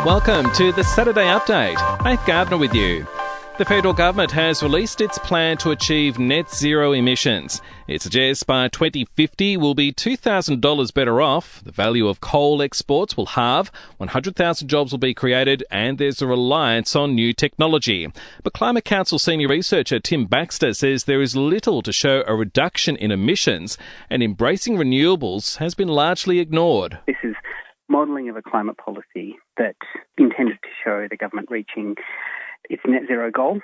Welcome to the Saturday Update. Faith Gardner with you. The federal government has released its plan to achieve net zero emissions. It suggests by 2050 we'll be $2,000 better off. The value of coal exports will halve, 100,000 jobs will be created, and there's a reliance on new technology. But Climate Council senior researcher Tim Baxter says there is little to show a reduction in emissions, and embracing renewables has been largely ignored. This is modelling of a climate policy that intended to show the government reaching its net zero goal,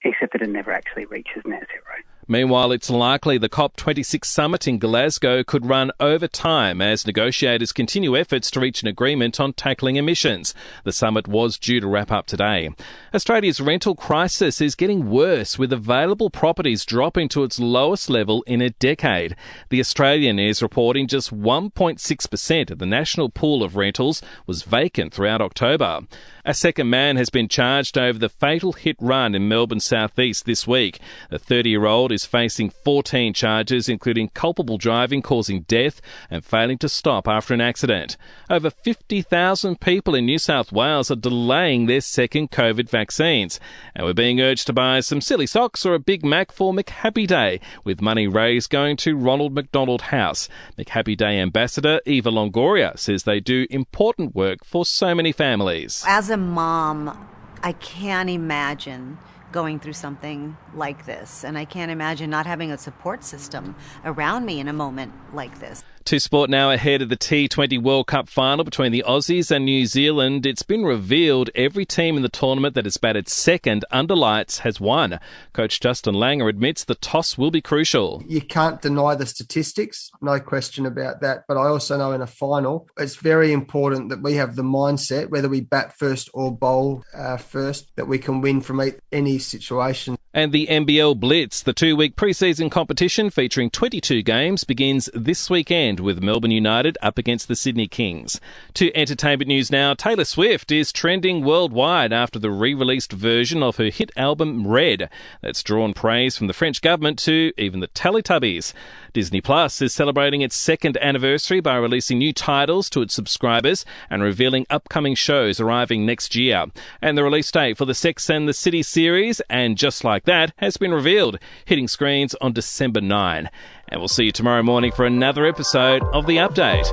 except that it never actually reaches net zero. Meanwhile, it's likely the COP26 summit in Glasgow could run over time as negotiators continue efforts to reach an agreement on tackling emissions. The summit was due to wrap up today. Australia's rental crisis is getting worse, with available properties dropping to its lowest level in a decade. The Australian is reporting just 1.6% of the national pool of rentals was vacant throughout October. A second man has been charged over the fatal hit run in Melbourne's southeast this week. The 30-year-old is facing 14 charges, including culpable driving causing death and failing to stop after an accident. Over 50,000 people in New South Wales are delaying their second COVID vaccines. And we're being urged to buy some silly socks or a Big Mac for McHappy Day, with money raised going to Ronald McDonald House. McHappy Day ambassador Eva Longoria says they do important work for so many families. As a mom, I can't imagine going through something like this, and I can't imagine not having a support system around me in a moment like this. To sport now, ahead of the T20 World Cup final between the Aussies and New Zealand. It's been revealed every team in the tournament that has batted second under lights has won. Coach Justin Langer admits the toss will be crucial. You can't deny the statistics, no question about that. But I also know in a final, it's very important that we have the mindset, whether we bat first or bowl first, that we can win from any situation. And the NBL Blitz, the 2-week pre-season competition featuring 22 games, begins this weekend with Melbourne United up against the Sydney Kings. To entertainment news now, Taylor Swift is trending worldwide after the re-released version of her hit album Red. That's drawn praise from the French government to even the Teletubbies. Disney Plus is celebrating its second anniversary by releasing new titles to its subscribers and revealing upcoming shows arriving next year. And the release date for the Sex and the City series, and Just Like That, has been revealed, hitting screens on December 9. And we'll see you tomorrow morning for another episode of The Update.